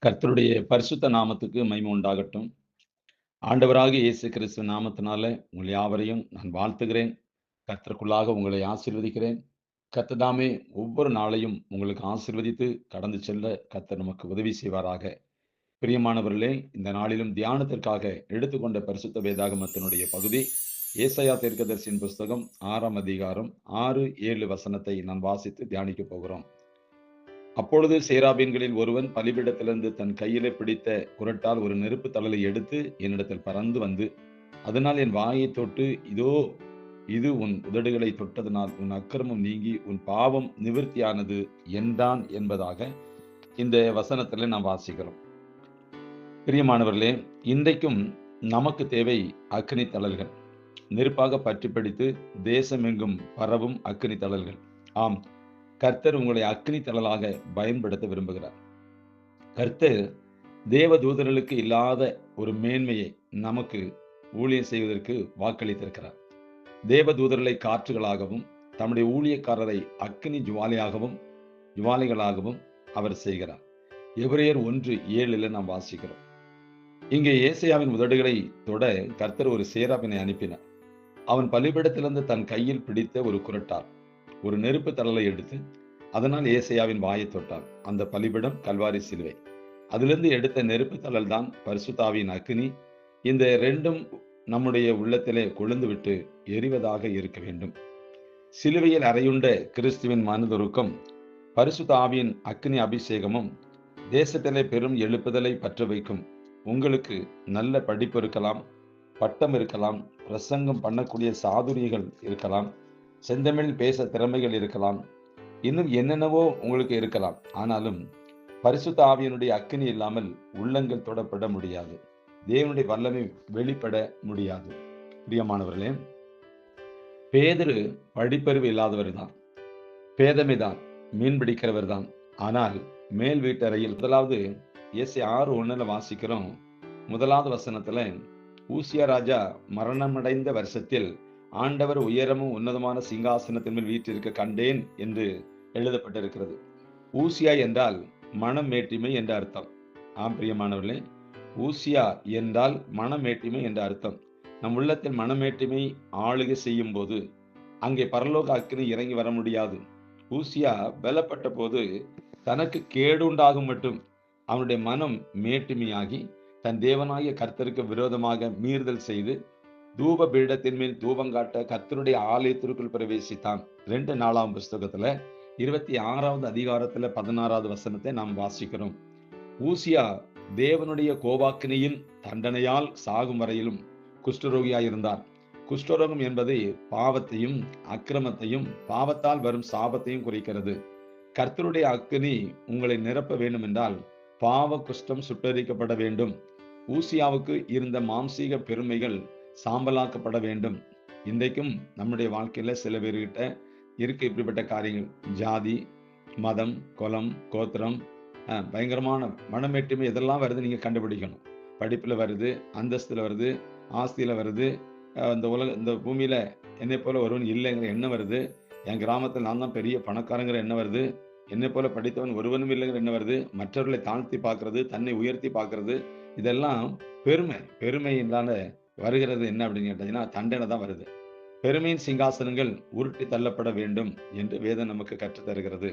கர்த்தருடைய பரிசுத்த நாமத்துக்கு மகிமை உண்டாகட்டும். ஆண்டவராகிய இயேசு கிறிஸ்து நாமத்தினால உங்கள் யாவரையும் நான் வாழ்த்துகிறேன். கர்த்தருக்குள்ளாக உங்களை ஆசீர்வதிக்கிறேன். கர்த்தர் தாமே ஒவ்வொரு நாளையும் உங்களுக்கு ஆசீர்வதித்து கடந்து செல்ல கர்த்தர் நமக்கு உதவி செய்வாராக. பிரியமானவர்களே, இந்த நாளிலும் தியானத்திற்காக எடுத்துக்கொண்ட பரிசுத்த வேதாகமத்தினுடைய பகுதி ஏசாயா தீர்க்கதரிசியின் புஸ்தகம் 6ஆம் அதிகாரம் 6, 7 வசனத்தை நான் வாசித்து தியானிக்க போகிறோம். அப்பொழுது சேராபீன்களில் ஒருவன் பலிபீடத்திலிருந்து தன் கையிலே பிடித்த குறட்டால் ஒரு நெருப்பு தழலை எடுத்து என்னிடத்தில் பறந்து வந்து, அதனால் என் வாயை தொட்டு, இதோ இது உன் உதடுகளை தொட்டதனால் உன் அக்கிரமம் நீங்கி உன் பாவம் நிவிர்த்தியானது என்றான் என்பதாக இந்த வசனத்திலே நாம் வாசிக்கிறோம். பிரியமானவர்களே, இன்றைக்கும் நமக்கு தேவை அக்கினி தழல்கள், நெருப்பாக பற்றி பிடித்து தேசமெங்கும் பரவும் அக்கினி தழல்கள். ஆம், கர்த்தர் உங்களை அக்கினி தழலாக பயன்படுத்த விரும்புகிறார். கர்த்தர் தேவ தூதர்களுக்கு இல்லாத ஒரு மேன்மையை நமக்கு ஊழியம் செய்வதற்கு வாக்களித்திருக்கிறார். தேவ தூதர்களை காற்றுகளாகவும் தம்முடைய ஊழியக்காரரை அக்கினி ஜுவாலைகளாகவும் அவர் செய்கிறார். எபிரேயர் 1:7 நாம் வாசிக்கிறோம். இங்கே ஏசாயாவின் உதடுகளை தொட கர்த்தர் ஒரு சேராபினை அனுப்பினார். அவன் பலிபீடத்திலிருந்து தன் கையில் பிடித்த ஒரு குறட்டால் ஒரு நெருப்பு தழலை எடுத்து அதனால் ஏசாயாவின் வாயை தொட்டான். அந்த பலிபீடம் கல்வாரி சிலுவை. அதிலிருந்து எடுத்த நெருப்பு தழல் தான் பரிசுத்த ஆவியின் அக்கினி. இந்த ரெண்டும் நம்முடைய உள்ளத்திலே கொழுந்து விட்டு எரிவதாக இருக்க வேண்டும். சிலுவையில் அறையுண்ட கிறிஸ்துவின் மனதுருக்கம், பரிசுத்த ஆவியின் அக்கினி அபிஷேகமும் தேசத்திலே பெரும் எழுப்புதலை பற்ற வைக்கும். உங்களுக்கு நல்ல படிப்பு இருக்கலாம், பட்டம் இருக்கலாம், பிரசங்கம் பண்ணக்கூடிய சாதுரியங்கள் இருக்கலாம், செந்தமிழ் பேச திறமைகள் இருக்கலாம், இன்னும் என்னென்னவோ உங்களுக்கு இருக்கலாம். ஆனாலும் பரிசுத்த ஆவியினுடைய அக்கினி இல்லாமல் உள்ளங்கள் தொடப்பட முடியாது. தேவனுடைய வல்லமை வெளிப்பட முடியாது. பிரியமானவர்களே, பேதுரு படிப்பறிவு இல்லாதவர் தான், பேதமை தான், மீன் பிடிக்கிறவர் தான். ஆனால் மேல் வீட்டறையில் முதலாவது ஏசாயா 6:1 வாசிக்கிறோம். முதலாவது வசனத்துல, ஊசியா ராஜா மரணமடைந்த வருஷத்தில் ஆண்டவர் உயரமும் உன்னதமான சிங்காசனத்தின் மேல் வீற்றிருக்க கண்டேன் என்று எழுதப்பட்டிருக்கிறது. ஊசியா என்றால் மனமேட்டிமை என்ற அர்த்தம். ஆம் பிரியமானவர்களே, ஊசியா என்றால் மனமேட்டிமை என்ற அர்த்தம். நம் உள்ளத்தில் மனமேட்டிமை ஆளுகை செய்யும் போது அங்கே பரலோக அக்கினி இறங்கி வர முடியாது. ஊசியா பலப்பட்ட போது தனக்கு கேடு உண்டாகும் மட்டும் அவனுடைய மனம் மேட்டிமையாகி தன் தேவனாகிய கர்த்தருக்கு விரோதமாக மீறுதல் செய்து தூப பீடத்தின் மேல் தூபங்காட்ட கர்த்தருடைய ஆலயத்திற்குள் பிரவேசித்தான். 2 நாளாம் புஸ்தகத்துல 26வது அதிகாரத்துல 16வது வசனத்தை நாம் வாசிக்கிறோம். ஊசியா தேவனுடைய கோபாக்கினியின் தண்டனையால் சாகும் வரையிலும் குஷ்டரோகியாயிருந்தார். குஷ்டரோகம் என்பது பாவத்தையும் அக்கிரமத்தையும் பாவத்தால் வரும் சாபத்தையும் குறிக்கிறது. கர்த்தருடைய அக்கினி உங்களை நிரப்ப வேண்டும் என்றால் பாவ குஷ்டம் சுட்டரிக்கப்பட வேண்டும். ஊசியாவுக்கு இருந்த மாம்சீக பெருமைகள் சாம்பலாக்கப்பட வேண்டும். இன்றைக்கும் நம்முடைய வாழ்க்கையில சில பேர்கிட்ட இருக்கு இப்படிப்பட்ட காரியங்கள். ஜாதி, மதம், குலம், கோத்திரம், பயங்கரமான மனமேட்டுமை இதெல்லாம் வருது. நீங்க கண்டுபிடிக்கணும். படிப்புல வருது, அந்தஸ்துல வருது, ஆஸ்தியில வருது, இந்த பூமியில என்னை போல ஒருவன் இல்லைங்கிற எண்ணம் வருது. என் கிராமத்தில் நான் தான் பெரிய பணக்காரங்கிற எண்ணம் வருது. என்னை போல படித்தவன் ஒருவனும் இல்லைங்கிற எண்ணம் வருது. மற்றவர்களை தாழ்த்தி பார்க்கறது, தன்னை உயர்த்தி பார்க்கறது, இதெல்லாம் பெருமையினால வருகிறது. என்ன அப்படின்னு கேட்டீங்கன்னா தண்டனை தான் வருது. பெருமையின் சிங்காசனங்கள் உருட்டி தள்ளப்பட வேண்டும் என்று வேதம் நமக்கு கற்றுத்தருகிறது.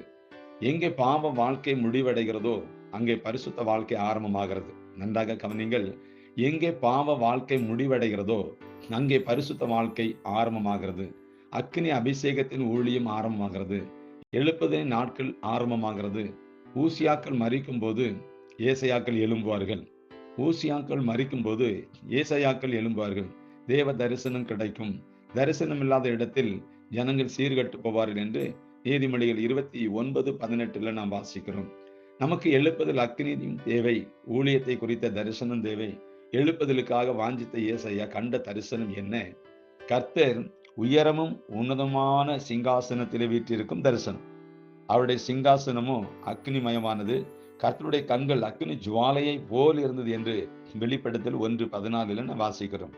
எங்கே பாவ வாழ்க்கை முடிவடைகிறதோ அங்கே பரிசுத்த வாழ்க்கை ஆரம்பமாகிறது. நன்றாக கவனிங்கள். எங்கே பாவ வாழ்க்கை முடிவடைகிறதோ அங்கே பரிசுத்த வாழ்க்கை ஆரம்பமாகிறது. அக்கினி அபிஷேகத்தின் ஊழியம் ஆரம்பமாகிறது. எழுப்புதலின் நாட்கள் ஆரம்பமாகிறது. ஊசியாக்கள் மரிக்கும் போது ஏசாயாக்கள் எழும்புவார்கள். ஊசியாக்கள் மரிக்கும் போது ஏசாயாக்கள் எழும்புவார்கள். தேவ தரிசனம் கிடைக்கும். தரிசனம் இல்லாத இடத்தில் ஜனங்கள் சீர்கட்டு போவார்கள் என்று நீதிமொழிகள் 29:18 நாம் வாசிக்கிறோம். நமக்கு எழுப்புதல் அக்கினியும் தேவை. ஊழியத்தை குறித்த தரிசனம் தேவை. எழுப்புதலுக்காக வாஞ்சித்த ஏசாயா கண்ட தரிசனம் என்ன? கர்த்தர் உயரமும் உன்னதமான சிங்காசனத்திலே வீற்றிருக்கும் தரிசனம். அவருடைய சிங்காசனமோ அக்னிமயமானது. கர்த்தருடைய கண்கள் அக்னி ஜுவாலையை போல் இருந்தது என்று வெளிப்படுத்தல் 1:14 வாசிக்கிறோம்.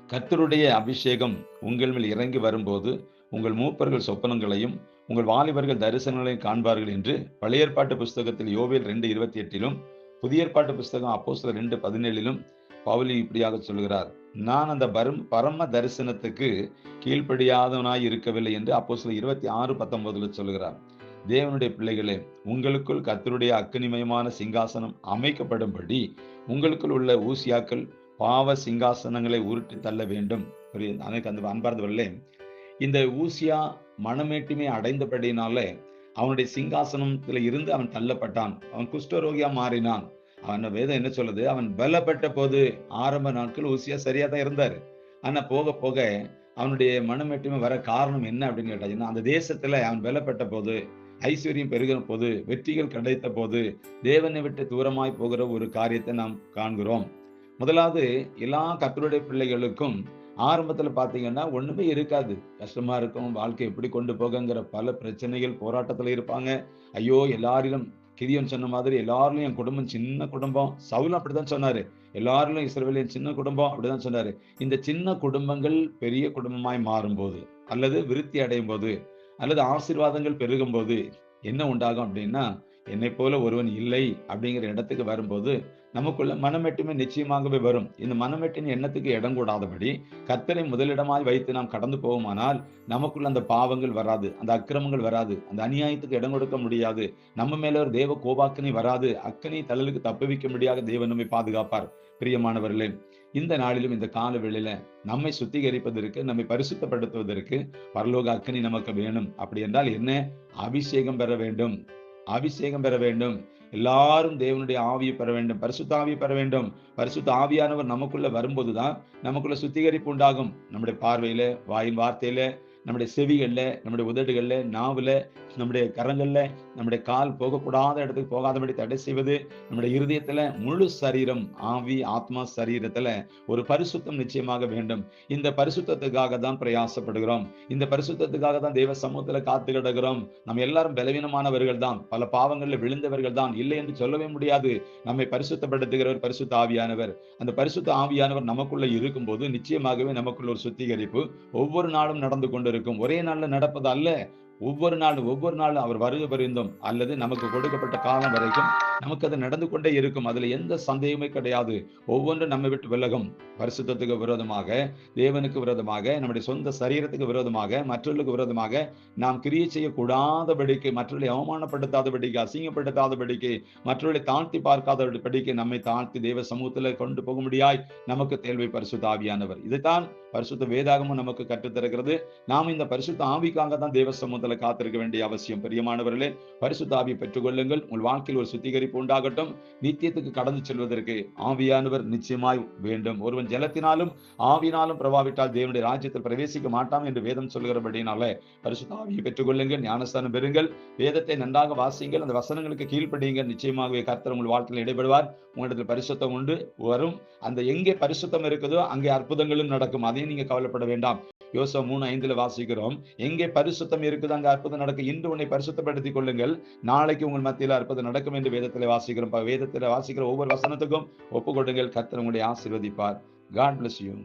கர்த்தருடைய அபிஷேகம் உங்கள் மேல் இறங்கி வரும்போது உங்கள் மூப்பர்கள் சொப்பனங்களையும் உங்கள் வாலிபர்கள் தரிசனங்களை காண்பார்கள் என்று பழைய ஏற்பாட்டு புஸ்தகத்தில் யோவேல் 2:28 புதிய ஏற்பாட்டு புஸ்தகம் அப்போஸ்தலர் 2:17 பவுல் இப்படியாக சொல்கிறார். நான் அந்த பரம தரிசனத்துக்கு கீழ்ப்படியாதவனாய் இருக்கவில்லை என்று அப்போஸ்தலர் 26:19 சொல்கிறார். தேவனுடைய பிள்ளைகளே, உங்களுக்குள் கர்த்தருடைய அக்கினிமயமான சிங்காசனம் அமைக்கப்படும்படி உங்களுக்குள் உள்ள ஊசியாக்கள் பாவ சிங்காசனங்களை உருட்டி தள்ள வேண்டும். அந்த அன்பார்ந்தவர்களே, இந்த ஊசியா மனமேட்டுமை அடைந்தபடினால அவனுடைய சிங்காசனத்துல இருந்து அவன் தள்ளப்பட்டான். அவன் குஷ்டரோகியா மாறினான். அவன் வேதம் என்ன சொல்லுது? அவன் பலப்பட்ட போது ஆரம்ப நாட்கள் ஊசியா சரியா தான் இருந்தாரு. ஆனா போக போக அவனுடைய மனமேட்டுமை வர காரணம் என்ன அப்படின்னு கேட்டாச்சுன்னா, அந்த தேசத்துல அவன் பலப்பட்ட போது, ஐஸ்வர்யம் பெருகிற போது, வெற்றிகள் கிடைத்த போது தேவனை விட்டு தூரமாய் போகிற ஒரு காரியத்தை நாம் காண்கிறோம். முதலாவது, எல்லா கர்த்தருடைய பிள்ளைகளுக்கும் ஆரம்பத்துல பாத்தீங்கன்னா ஒண்ணுமே இருக்காது. கஷ்டமா இருக்கும். வாழ்க்கை எப்படி கொண்டு போகங்கிற பல பிரச்சனைகள், போராட்டத்துல இருப்பாங்க. ஐயோ, எல்லாரிலும் கிதியோன் சொன்ன மாதிரி எல்லாரிலும் என் குடும்பம் சின்ன குடும்பம். சவுல் அப்படிதான் சொன்னாரு. எல்லாரிலும் இஸ்ரவேலின் சின்ன குடும்பம் அப்படிதான் சொன்னாரு. இந்த சின்ன குடும்பங்கள் பெரிய குடும்பமாய் மாறும்போது, அல்லது விருத்தி அடையும் போது, அல்லது ஆசீர்வாதங்கள் பெருகும் போது என்ன உண்டாகும் அப்படின்னா, என்னை போல ஒருவன் இல்லை அப்படிங்கிற இடத்துக்கு வரும்போது நமக்குள்ள மனமெட்டுமை நிச்சயமாகவே வரும். இந்த மனமெட்டின் எண்ணத்துக்கு இடம் கூடாதபடி கர்த்தரை முதலிடமாய் வைத்து நாம் கடந்து போவோமானால் நமக்குள்ள அந்த பாவங்கள் வராது, அந்த அக்கிரமங்கள் வராது, அந்த அநியாயத்துக்கு இடம் கொடுக்க முடியாது. நம்ம மேல ஒரு தேவ கோபாக்கினை வராது. அக்கினி தழலுக்கு தப்புவிக்க முடியாத தேவன் நம்மை பாதுகாப்பார். பிரியமானவர்களே, இந்த நாளிலும் இந்த கால வேளையில நம்மை சுத்திகரிப்பதற்கு, நம்மை பரிசுத்தப்படுத்துவதற்கு பரலோக அக்கினி நமக்கு வேணும். அப்படி என்றால் என்ன? அபிஷேகம் பெற வேண்டும். அபிஷேகம் பெற வேண்டும். எல்லாரும் தேவனுடைய ஆவியை பெற வேண்டும். பரிசுத்த ஆவியை பெற வேண்டும். பரிசுத்த ஆவியானவர் நமக்குள்ள வரும்போதுதான் நமக்குள்ள சுத்திகரிப்பு உண்டாகும். நம்முடைய பார்வையில, வாயின் வார்த்தையில, நம்முடைய செவிகள்ல, நம்முடைய உதடுகள்ல, நாவுல, நம்முடைய கரங்கள்ல, நம்முடைய கால் போகக்கூடாத இடத்துக்கு போகாதபடி தடை செய்வது, நம்முடைய இருதயத்துல, முழு சரீரம், ஆவி, ஆத்மா, சரீரத்துல ஒரு பரிசுத்தம் நிச்சயமாக வேண்டும். இந்த பரிசுத்தத்துக்காக தான் பிரயாசப்படுகிறோம். இந்த பரிசுத்தத்துக்காக தான் தேவ சமூகத்துல காத்து கிடக்கிறோம். நம்ம எல்லாரும் பலவீனமானவர்கள் தான், பல பாவங்கள்ல விழுந்தவர்கள் தான், இல்லை என்று சொல்லவே முடியாது. நம்மை பரிசுத்தப்படுத்துகிறவர் பரிசுத்த ஆவியானவர். அந்த பரிசுத்த ஆவியானவர் நமக்குள்ள இருக்கும்போது நிச்சயமாகவே நமக்குள்ள ஒரு சுத்திகரிப்பு ஒவ்வொரு நாளும் நடந்து கொண்டிருக்கும். ஒரே நாள்ல நடப்பது அல்ல. ஒவ்வொரு நாளும் அவர் வருகை பரிந்தும் அல்லது நமக்கு கொடுக்கப்பட்ட காலம் வரைக்கும் நமக்கு அது நடந்து கொண்டே இருக்கும். அதுல எந்த சந்தேகமே கிடையாது. ஒவ்வொன்றும் நம்மை விட்டு விலகும். பரிசுத்தத்துக்கு விரோதமாக, தேவனுக்கு விரோதமாக, நம்முடைய சொந்த சரீரத்துக்கு விரோதமாக, மற்றவர்களுக்கு விரோதமாக நாம் கிரியை செய்யக்கூடாதபடிக்கு, மற்றவர்களை அவமானப்படுத்தாதபடிக்கு, அசிங்கப்படுத்தாதபடிக்கு, மற்றவர்களை தாழ்த்தி பார்க்காதபடிக்கு நம்மை தாழ்த்தி தேவ சமூகத்துல கொண்டு போக முடியாய் நமக்கு தேவை பரிசுத்த ஆவியானவர். இதைத்தான் பரிசுத்த வேதாகமும் நமக்கு கற்றுத்தருகிறது. நாம் இந்த பரிசுத்த ஆவிக்காக தான் தேவ சமூகத்துல காத்திருக்க வேண்டிய அவசியம். பிரியமானவர்களே, பரிசுத்த ஆவியை பெற்றுக்கொள்ளுங்கள். உங்கள் வாழ்க்கையில் ஒரு சுத்திகரிப்பு உண்டாகட்டும். நித்தியத்துக்கு கடந்து செல்வதற்கு ஆவியானவர் நிச்சயமாய் வேண்டும். ஒருவன் ஜலத்தினாலும் ஆவினாலும் பிரபாவிட்டால் தேவனுடைய ராஜ்யத்தில் பிரவேசிக்க மாட்டான் என்று வேதம் சொல்கிறபடினால பரிசுத்த ஆவியை பெற்றுக்கொள்ளுங்கள். ஞானஸ்தானம் பெறுங்கள். வேதத்தை நன்றாக வாசிங்கள். அந்த வசனங்களுக்கு கீழ்ப்படியுங்கள். நிச்சயமாகவே கர்த்தர் உங்கள் வாழ்க்கையில் இடைபடுவார். உங்களிடத்தில் பரிசுத்தம் உண்டு வரும். அந்த எங்கே பரிசுத்தம் இருக்குதோ அங்கே அற்புதங்களும் நடக்கும். அதையும் நீங்க கவலைப்பட வேண்டாம். யோசுவா 3:5 வாசிக்கிறோம். எங்கே பரிசுத்தம் இருக்குது அங்க அற்புதம் நடக்கும். இன்று உன்னை பரிசுத்தப்படுத்திக் கொள்ளுங்கள், நாளைக்கு உங்கள் மத்தியில் அற்புதம் நடக்கும் என்று வேதத்தில் வாசிக்கிறோம். வேதத்தில் வாசிக்கிற ஒவ்வொரு வசனத்துக்கும் ஒப்பு கொடுங்கள். கர்த்தர் உங்களை ஆசீர்வதிப்பார். God bless you.